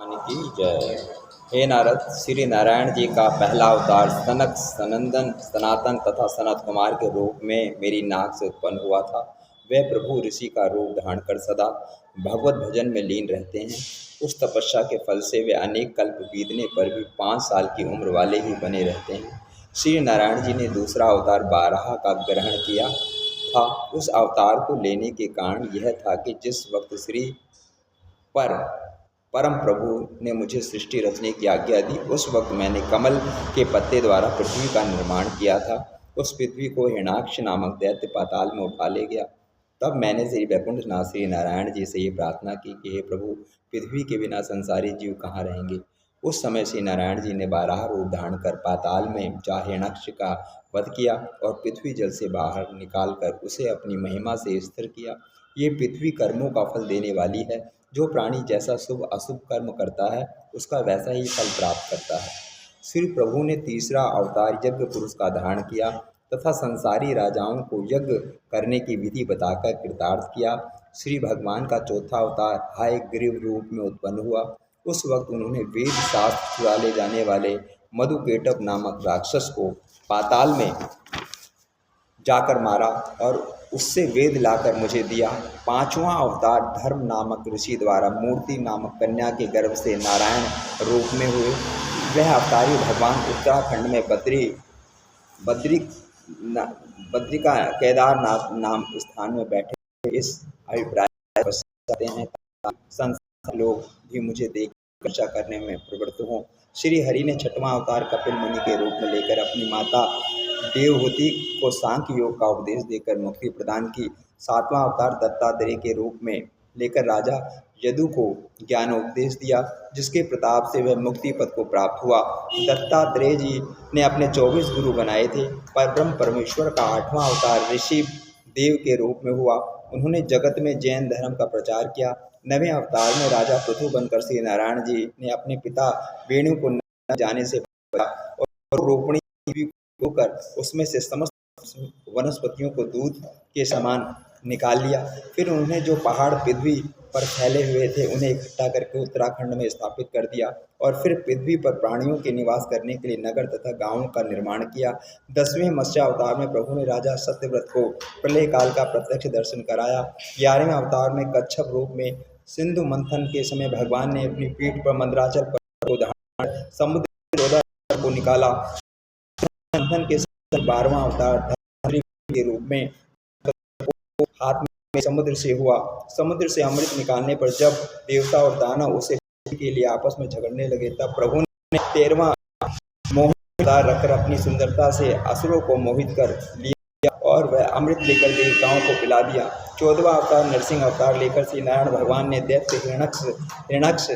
भगवान की जय। हे नारद, श्री नारायण जी का पहला अवतार सनक, सनंदन, सनातन तथा सनत कुमार के रूप में मेरी नाक से उत्पन्न हुआ था। वे प्रभु ऋषि का रूप धारण कर सदा भगवत भजन में लीन रहते हैं। उस तपस्या के फल से वे अनेक कल्प बीतने पर भी 5 साल की उम्र वाले ही बने रहते हैं। श्री नारायण जी ने दूसरा अवतार बारहा का ग्रहण किया था। उस अवतार को लेने के कारण यह था कि जिस वक्त श्री परम प्रभु ने मुझे सृष्टि रचने की आज्ञा दी, उस वक्त मैंने कमल के पत्ते द्वारा पृथ्वी का निर्माण किया था। उस पृथ्वी को हिरण्याक्ष नामक दैत्य पाताल में उठा ले गया। तब मैंने श्री वैकुंठनाथ श्री नारायण जी से ये प्रार्थना की कि हे प्रभु, पृथ्वी के बिना संसारी जीव कहाँ रहेंगे। उस समय श्री नारायण जी ने बारह रूप धारण कर पाताल में जा हिरण्याक्ष का वध किया और पृथ्वी जल से बाहर निकालकर उसे अपनी महिमा से स्थिर किया। ये पृथ्वी कर्मों का फल देने वाली है। जो प्राणी जैसा शुभ अशुभ कर्म करता है, उसका वैसा ही फल प्राप्त करता है। श्री प्रभु ने तीसरा अवतार यज्ञ पुरुष का धारण किया तथा संसारी राजाओं को यज्ञ करने की विधि बताकर कृतार्थ किया। श्री भगवान का चौथा अवतार हयग्रीव रूप में उत्पन्न हुआ। उस वक्त उन्होंने वेद शास्त्र चुरा ले जाने वाले मधुकेटव नामक राक्षस को पाताल में जाकर मारा और उससे वेद लाकर मुझे दिया। पांचवा अवतार धर्म नामक ऋषि द्वारा मूर्ति नामक कन्या के गर्भ से नारायण रूप में हुए। वह अवतारी भगवान उत्तराखंड में बद्रिका केदारनाथ नाम स्थान में बैठे इस अभिप्राय करते हैं, संसार लोग भी मुझे देख चर्चा करने में प्रवृत्त हों। श्री हरि ने छठवां अवतार कपिल मुनि के रूप में लेकर अपनी माता देवहूति को सांख्य योग का उपदेश देकर मुक्ति प्रदान की। सातवां अवतार दत्तात्रेय के रूप में लेकर राजा यदु को ज्ञानोपदेश दिया, जिसके प्रताप से वह मुक्ति पद को प्राप्त हुआ। दत्तात्रेय जी ने अपने 24 गुरु बनाए थे। परब्रह्म परमेश्वर का 8वां अवतार ऋषि देव के रूप में हुआ। उन्होंने जगत में जैन धर्म का प्रचार किया। 9वें अवतार में राजा पृथु बनकर श्री नारायण जी ने अपने पिता वेणु को न जाने से बचाया और रोपणी होकर उसमें से समस्त वनस्पतियों को दूध के समान निकाल लिया। फिर उन्होंने जो पहाड़ पृथ्वी पर फैले हुए थे उन्हें इकट्ठा करके उत्तराखंड में स्थापित कर दिया और फिर पृथ्वी पर प्राणियों के निवास करने के लिए नगर तथा गांवों का निर्माण किया। 10वें मत्स्य अवतार में प्रभु ने राजा सत्यव्रत को प्रलय काल का प्रत्यक्ष दर्शन कराया। 11वें अवतार में कच्छप रूप में सिंधु मंथन के समय भगवान ने अपनी पीठ पर मंदराचल पर्वत को धारण समुद्र को निकाला। मंथन के 12वां अवतार के रूप में हाथ में समुद्र से हुआ। समुद्र से अमृत निकालने पर जब देवता और दानव उसे के लिए आपस में झगड़ने लगे, तब प्रभु ने 13वां मोहित अवतार रखकर अपनी सुंदरता से असुरों को मोहित कर लिया और वह अमृत लेकर देवताओं को पिला दिया। 14वां अवतार नरसिंह अवतार लेकर श्री नारायण भगवान ने दैत्य हिरण्याक्ष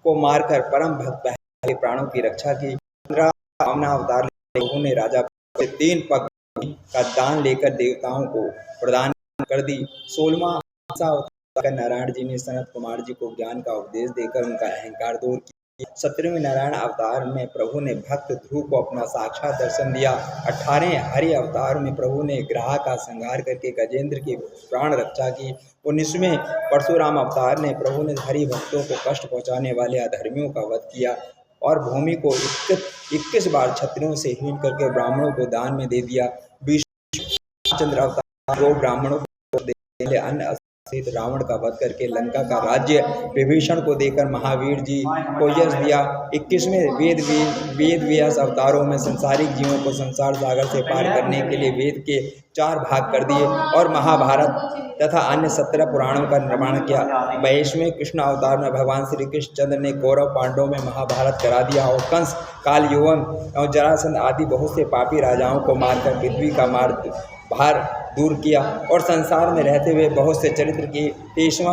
को मारकर परम भक्त के प्राणों की रक्षा की। 15वां अवतार प्रभु ने राजा से 3 पग का दान लेकर देवताओं को प्रदान कर दी। 16वां अवतार नारायण जी ने सनत कुमार जी को ज्ञान का उपदेश देकर उनका अहंकार दूर किया। 17वें नारायण अवतार में प्रभु ने भक्त ध्रुव को अपना साक्षात दर्शन दिया। 18वें हरि अवतार में प्रभु ने ग्राह का संहार करके गजेंद्र की प्राण रक्षा की। 19वें परशुराम अवतार ने प्रभु ने हरि भक्तों को कष्ट पहुँचाने वाले अधर्मियों का वध किया और भूमि को 21 बार क्षत्रियों से हीन करके ब्राह्मणों को दान में दे दिया। 20वें चंद्र अवतार 2 ब्राह्मणों को देने अन्य सहित रावण का वध करके लंका का राज्य विभीषण को देकर महावीर जी को यश दिया। 21वें वेद व्यास अवतारों में संसारिक जीवों को संसार सागर से पार करने के लिए वेद के 4 भाग कर दिए और महाभारत तथा अन्य 17 पुराणों का निर्माण किया। 22वें कृष्ण अवतार में भगवान श्री कृष्ण चंद्र ने कौरव पांडवों में महाभारत करा दिया और कंस, काल यौवन और जरासंध आदि बहुत से पापी राजाओं को मारकर पृथ्वी का भार दूर किया और संसार में रहते हुए बहुत से चरित्र की 23वां